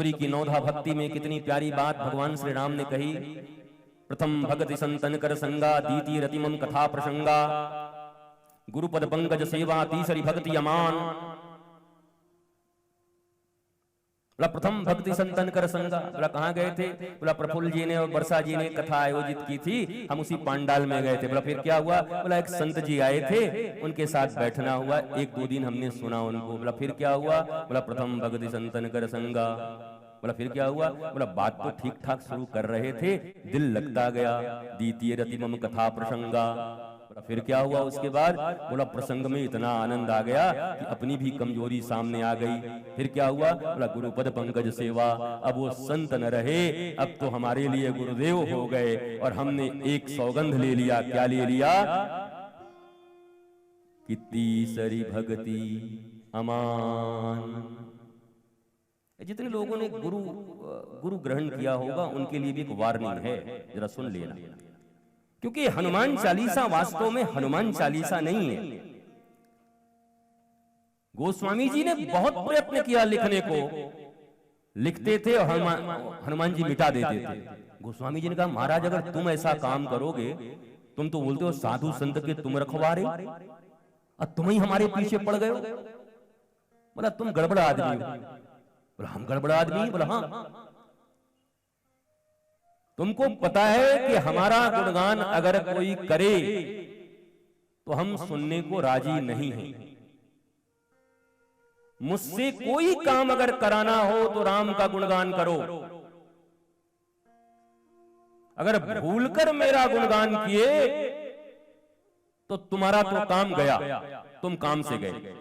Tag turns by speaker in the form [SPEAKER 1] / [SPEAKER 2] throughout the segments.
[SPEAKER 1] सबरी की नौधा भक्ति में कितनी प्यारी बात भगवान श्री राम ने कही। प्रथम भगति संतन कर संगा, द्वितीय रतिमम कथा प्रसंगा, गुरुपद पंकज सेवा, तीसरी भक्ति अमान। बोला प्रथम भक्ति संतन कर संगा, बोला कहाँ गए थे? बोला प्रफुल्ल जी ने और वर्षा जी ने कथा आयोजित की थी, हम उसी पांडाल में गए थे। बोला फिर क्या हुआ? बोला एक संत जी आए थे, उनके साथ बैठना हुआ, एक दो दिन हमने सुना उनको। बोला फिर क्या हुआ? बोला प्रथम भक्ति संतन कर संगा। बोला फिर क्या हुआ? बोला बात तो ठीक ठाक शुरू कर रहे थे, दिल लगता गया। द्वितीय रतिमम कथा प्रसंगा। बोला फिर क्या हुआ उसके बाद? बोला प्रसंग में इतना आनंद आ गया कि अपनी भी कमजोरी सामने आ गई। फिर क्या हुआ? बोला गुरुपद पंकज सेवा, अब वो संत न रहे, अब तो हमारे लिए गुरुदेव हो गए और हमने एक सौगंध ले लिया। क्या ले लिया? कि तीसरी भक्ति अमान। जितने लोगों ने गुरु ग्रहण किया होगा उनके लिए भी एक वार्निंग है, जरा सुन लेना। क्योंकि हनुमान चालीसा वास्तव में हनुमान चालीसा नहीं है। गोस्वामी जी ने बहुत प्रयत्न किया लिखने को, लिखते थे और हनुमान जी मिटा देते थे। गोस्वामी जी ने कहा महाराज अगर तुम ऐसा काम करोगे, तुम तो बोलते हो साधु संत के तुम रखवारे, और तुम ही हमारे पीछे पड़ गए हो। बोला तुम गड़बड़ आदमी हो। बोला हम गड़बड़ आदमी? बोला हाँ, तुमको पता है कि हमारा गुणगान अगर कोई करे तो हम सुनने को राजी नहीं हैं। मुझसे कोई काम अगर कराना हो तो राम का गुणगान करो। अगर भूलकर मेरा गुणगान किए तो तुम्हारा तो काम गया, तुम काम से गए।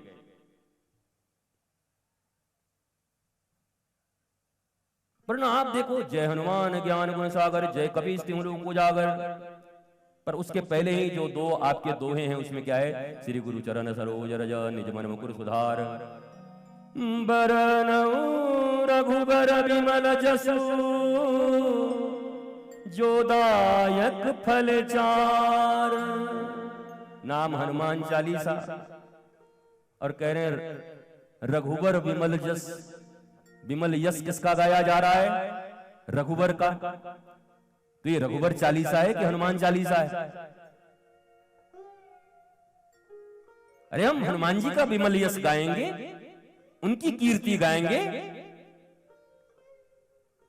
[SPEAKER 1] वरना आप देखो, जय हनुमान ज्ञान गुण सागर, जय कपीस तिहुँ लोक उजागर। पर उसके पहले ही जो दो आपके दोहे हैं उसमें क्या है? श्री गुरु चरण सरोज रज, निज मन मुकुर सुधार। बरनउँ रघुबर विमल जसु, जो दायक फल चार। नाम हनुमान चालीसा और कह रहे हैं रघुबर विमल जस। विमल यश किसका गाया जा रहा है? रघुबर का। तो ये रघुबर चालीसा है कि हनुमान चालीसा है? अरे हम हनुमान जी का विमल यश गाएंगे, उनकी कीर्ति गाएंगे।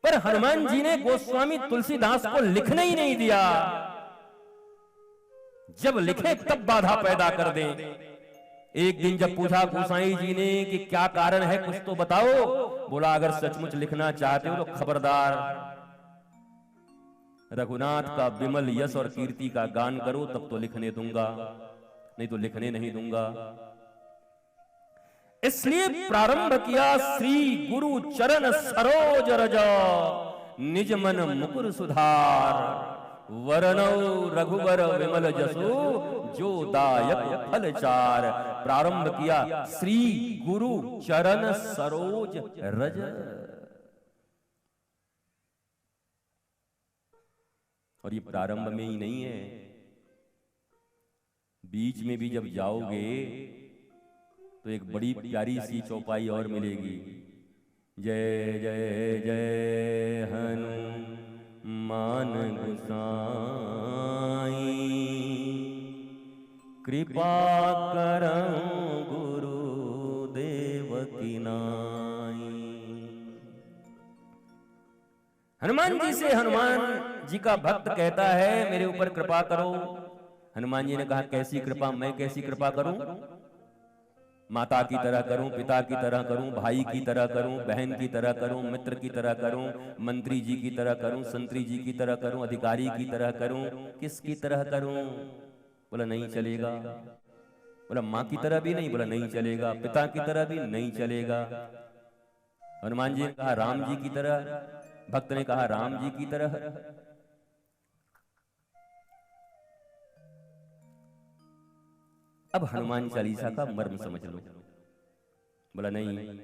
[SPEAKER 1] पर हनुमान जी ने गोस्वामी तुलसीदास को लिखने ही नहीं दिया। जब लिखे तब बाधा पैदा कर दें। एक दिन जब पूछा गोसाई जी ने कि क्या कारण है, कुछ तो बताओ। बोला अगर सचमुच लिखना चाहते हो तो खबरदार रघुनाथ का विमल यश और कीर्ति का गान करो, तब तो लिखने दूंगा, नहीं तो लिखने नहीं दूंगा। इसलिए प्रारंभ किया श्री गुरु चरण सरोज रज, निज मन मुकुर सुधार। वरनौ रघुवर विमल जसु, जो दायक फल चार। प्रारंभ किया श्री गुरु चरण सरोज रज। और ये प्रारंभ में ही नहीं है, बीच में भी जब जाओगे तो एक बड़ी प्यारी सी चौपाई और मिलेगी। जय जय जय हनुमान गोसाई, कृपा करऊं गुरुदेव की नाई। हनुमान जी से हनुमान जी का भक्त कहता है मेरे ऊपर कृपा करो। हनुमान जी ने कहा कैसी कृपा? मैं कैसी कृपा करूं? माता की तरह करूं, पिता की तरह करूं, भाई की तरह करूं, बहन की तरह करूं, मित्र की तरह करूं, मंत्री जी की तरह करूं, संतरी जी की तरह करूं, अधिकारी की तरह करूं, किसकी तरह करूं? बोला नहीं चलेगा। बोला माँ की तरह भी नहीं? बोला नहीं चलेगा। पिता की तरह भी नहीं चलेगा। हनुमान जी ने कहा राम जी की तरह। भक्त ने कहा राम जी की तरह। अब हनुमान चालीसा का मर्म समझ लो। बोला नहीं,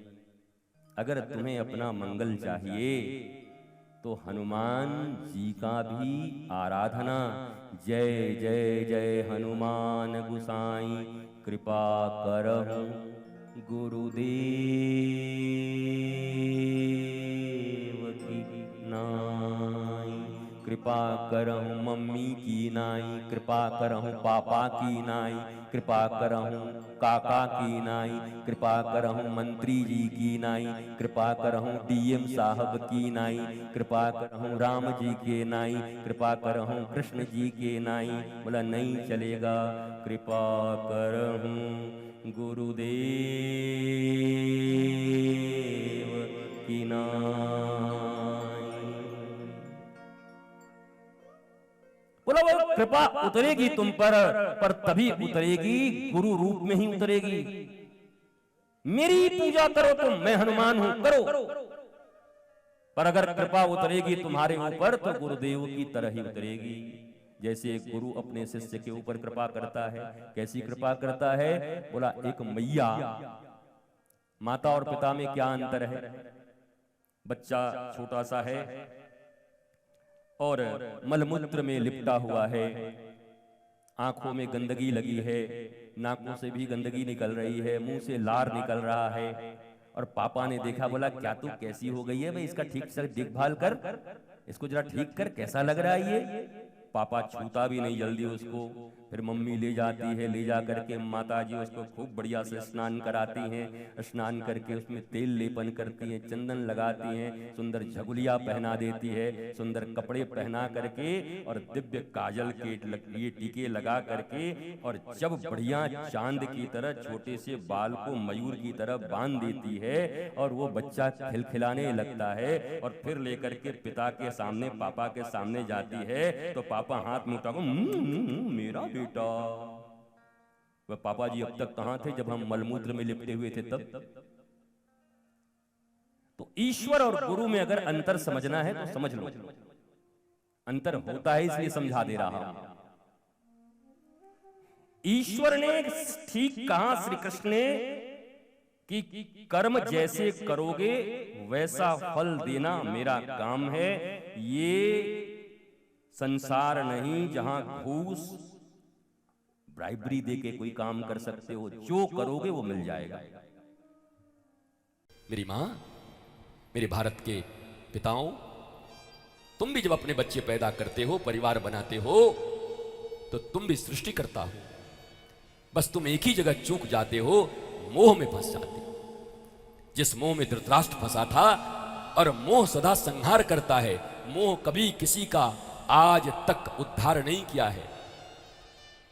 [SPEAKER 1] अगर तुम्हें अपना मंगल चाहिए तो हनुमान जी का भी आराधना। जय जय जय हनुमान गोसाई, कृपा करहु गुरुदेव कृपा करहूं मम्मी की नाई, कृपा करहूं पापा की नाई, कृपा करहूं काका की नाई, कृपा करहूं मंत्री जी की नाई, कृपा करहूं डीएम साहब की नाई, कृपा करहूं राम जी के नाई, कृपा करहूं कृष्ण जी के नाई। बोला नहीं चलेगा, कृपा करहूं गुरुदेव की नाई। बोला वो कृपा उतरेगी तुम पर तभी उतरेगी गुरु रूप में ही उतरेगी। मेरी पूजा करो तुम, मैं हनुमान हूं, करो, पर अगर कृपा उतरेगी तुम्हारे ऊपर तो गुरुदेव की तरह ही उतरेगी। जैसे एक गुरु अपने शिष्य के ऊपर कृपा करता है, कैसी कृपा करता है? बोला एक मैया, माता और पिता में क्या अंतर है? बच्चा छोटा सा है और मलमूत्र में लिपटा हुआ है, आंखों में गंदगी लगी है, नाकों से भी गंदगी निकल रही है, मुंह से लार निकल रहा है, और पापा ने देखा, बोला क्या तू कैसी हो गई है भाई, इसका ठीक से देखभाल कर, इसको जरा ठीक कर, कैसा लग रहा है ये? पापा छूता भी नहीं जल्दी उसको। फिर मम्मी ले जाती है, ले जा करके माता जी उसको खूब बढ़िया से स्नान कराती हैं, स्नान करके उसमें तेल लेपन करती हैं, चंदन लगाती हैं, सुंदर झगुलिया पहना देती है, सुंदर कपड़े पहना करके और दिव्य काजल के लिए टीके लगा करके, और जब बढ़िया चांद की तरह छोटे से बाल को मयूर की तरह बांध देती है और वो बच्चा खिलखिलाने लगता है, और फिर लेकर के पिता के सामने, पापा के सामने जाती है, तो पापा हाथ मुंह उठा को मेरा बेटा। वह पापा जी अब तक कहां थे जब हम मलमूत्र में लिपटे हुए थे तब? तो ईश्वर और गुरु में अगर अंतर समझना है तो समझ लो, अंतर होता है इसलिए समझा दे रहा हूं। ईश्वर ने ठीक कहा श्री कृष्ण ने कि कर्म जैसे करोगे वैसा फल देना मेरा काम है। ये संसार नहीं जहां घूस ब्राइबरी देके कोई काम कर सकते हो, जो करोगे वो मिल जाएगा।
[SPEAKER 2] मेरी मां, मेरे भारत के पिताओं, तुम भी जब अपने बच्चे पैदा करते हो, परिवार बनाते हो, तो तुम भी सृष्टि करता हो। बस तुम एक ही जगह चूक जाते हो, मोह में फंस जाते हो। जिस मोह में धृतराष्ट्र फंसा था, और मोह सदा संहार करता है। मोह कभी किसी का आज तक उद्धार नहीं किया है।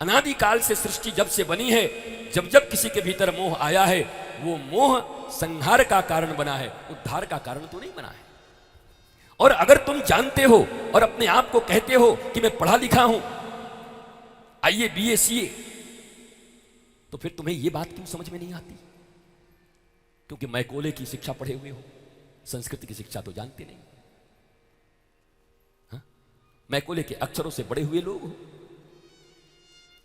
[SPEAKER 2] अनादिकाल से सृष्टि जब से बनी है, जब जब किसी के भीतर मोह आया है, वो मोह संहार का कारण बना है, उद्धार का कारण तो नहीं बना है। और अगर तुम जानते हो और अपने आप को कहते हो कि मैं पढ़ा लिखा हूं, आईए बीए सीए, तो फिर तुम्हें यह बात क्यों समझ में नहीं आती? क्योंकि मैकोले की शिक्षा पढ़े हुए हो, संस्कृत की शिक्षा तो जानते नहीं। मैकोले के अक्षरों से बड़े हुए लोग हो।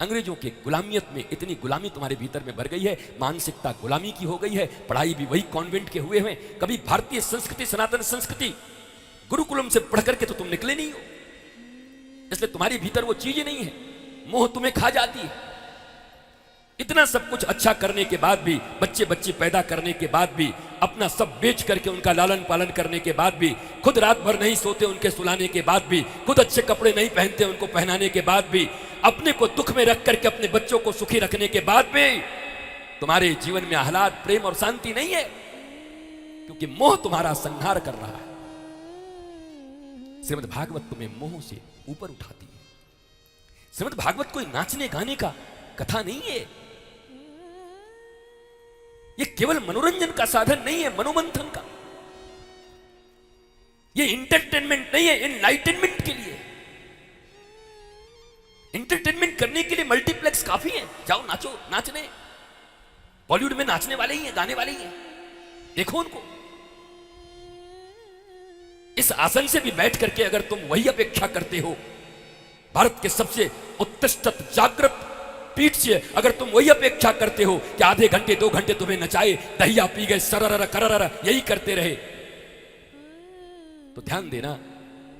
[SPEAKER 2] अंग्रेजों के गुलामियत में इतनी गुलामी तुम्हारे भीतर में भर गई है, मानसिकता गुलामी की हो गई है, पढ़ाई भी वही कॉन्वेंट के हुए हैं। कभी भारतीय संस्कृति, सनातन संस्कृति, गुरुकुलम से पढ़ करके तो तुम निकले नहीं हो, इसलिए तुम्हारे भीतर वो चीजें नहीं है, मोह तुम्हें खा जाती है। इतना सब कुछ अच्छा करने के बाद भी, बच्चे बच्चे पैदा करने के बाद भी, अपना सब बेच करके उनका लालन पालन करने के बाद भी, खुद रात भर नहीं सोते उनके सुलाने के बाद भी, खुद अच्छे कपड़े नहीं पहनते उनको पहनाने के बाद भी, अपने को दुख में रख करके अपने बच्चों को सुखी रखने के बाद भी तुम्हारे जीवन में आह्लाद, प्रेम और शांति नहीं है, क्योंकि मोह तुम्हारा संहार कर रहा है। श्रीमद् भागवत तुम्हें मोह से ऊपर उठाती है। श्रीमद् भागवत कोई नाचने गाने का कथा नहीं है, ये केवल मनोरंजन का साधन नहीं है, मनोमंथन का। ये इंटरटेनमेंट नहीं है, एनलाइटनमेंट के लिए। इंटरटेनमेंट करने के लिए मल्टीप्लेक्स काफी है, जाओ नाचो, नाचने। बॉलीवुड में नाचने वाले ही हैं, गाने वाले ही हैं, देखो उनको। इस आसन से भी बैठ करके अगर तुम वही अपेक्षा करते हो, भारत के सबसे उत्कृष्ट जागृत पीठ से अगर तुम वही अपेक्षा करते हो कि आधे घंटे 2 घंटे तुम्हें नचाए, दहिया पी गए, सरर करर यही करते रहे, तो ध्यान देना,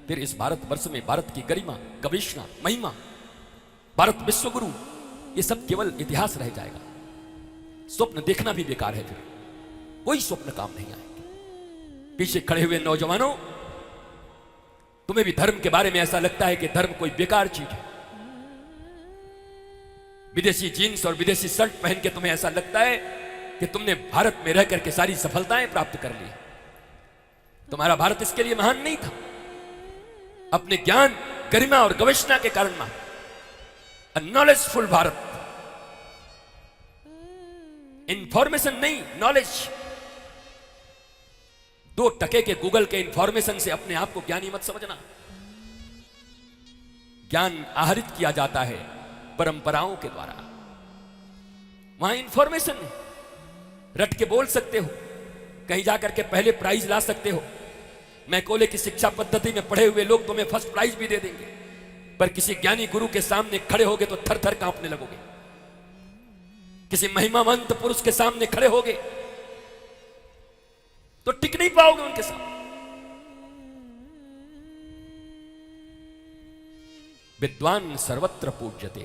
[SPEAKER 2] फिर इस भारत वर्ष में भारत की गरिमा, गवेषणा, महिमा, भारत विश्वगुरु, ये सब केवल इतिहास रह जाएगा। स्वप्न देखना भी बेकार है, फिर कोई स्वप्न काम नहीं आएंगे। पीछे खड़े हुए नौजवानों, तुम्हें भी धर्म के बारे में ऐसा लगता है कि धर्म कोई बेकार चीज है। विदेशी जीन्स और विदेशी शर्ट पहन के तुम्हें ऐसा लगता है कि तुमने भारत में रह करके सारी सफलताएं प्राप्त कर ली। तुम्हारा भारत इसके लिए महान नहीं था, अपने ज्ञान, गरिमा और गवेषणा के कारण महान। नॉलेजफुल भारत, इंफॉर्मेशन नहीं, नॉलेज। 2 टके के गूगल के इंफॉर्मेशन से अपने आप को ज्ञानी मत समझना। ज्ञान आहरित किया जाता है परंपराओं के द्वारा। वहां इंफॉर्मेशन रट के बोल सकते हो, कहीं जाकर के पहले प्राइज ला सकते हो। मैकोले की शिक्षा पद्धति में पढ़े हुए लोग तुम्हें फर्स्ट प्राइज भी दे देंगे, पर किसी ज्ञानी गुरु के सामने खड़े होगे तो थर थर कांपने लगोगे। किसी महिमावंत पुरुष के सामने खड़े होगे तो टिक नहीं पाओगे उनके साथ। विद्वान सर्वत्र पूज्यते।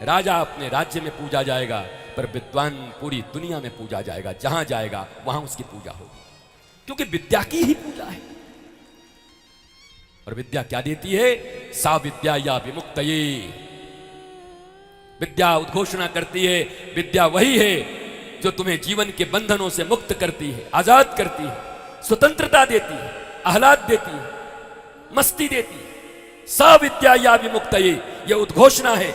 [SPEAKER 2] राजा अपने राज्य में पूजा जाएगा, पर विद्वान पूरी दुनिया में पूजा जाएगा। जहां जाएगा वहां उसकी पूजा होगी, क्योंकि विद्या की ही पूजा है। और विद्या क्या देती है? सा विद्या या विमुक्तये। विद्या उद्घोषणा करती है, विद्या वही है जो तुम्हें जीवन के बंधनों से मुक्त करती है, आजाद करती है, स्वतंत्रता देती है, आह्लाद देती है, मस्ती देती है। सा विद्या या विमुक्तये, यह उद्घोषणा है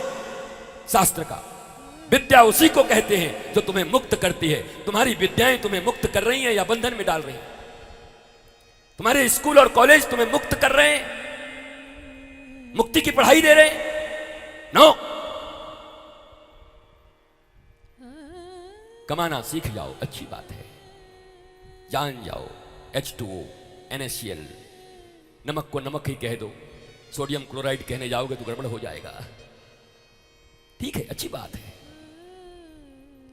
[SPEAKER 2] शास्त्र का। विद्या उसी को कहते हैं जो तुम्हें मुक्त करती है। तुम्हारी विद्याएं तुम्हें मुक्त कर रही हैं या बंधन में डाल रही हैं? तुम्हारे स्कूल और कॉलेज तुम्हें मुक्त कर रहे हैं, मुक्ति की पढ़ाई दे रहे हैं? नो। कमाना सीख जाओ, अच्छी बात है, जान जाओ। H2O, NaCl, नमक को नमक ही कह दो, सोडियम क्लोराइड कहने जाओगे तो गड़बड़ हो जाएगा। ठीक है, अच्छी बात है,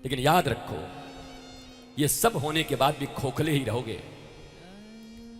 [SPEAKER 2] लेकिन याद रखो, ये सब होने के बाद भी खोखले ही रहोगे।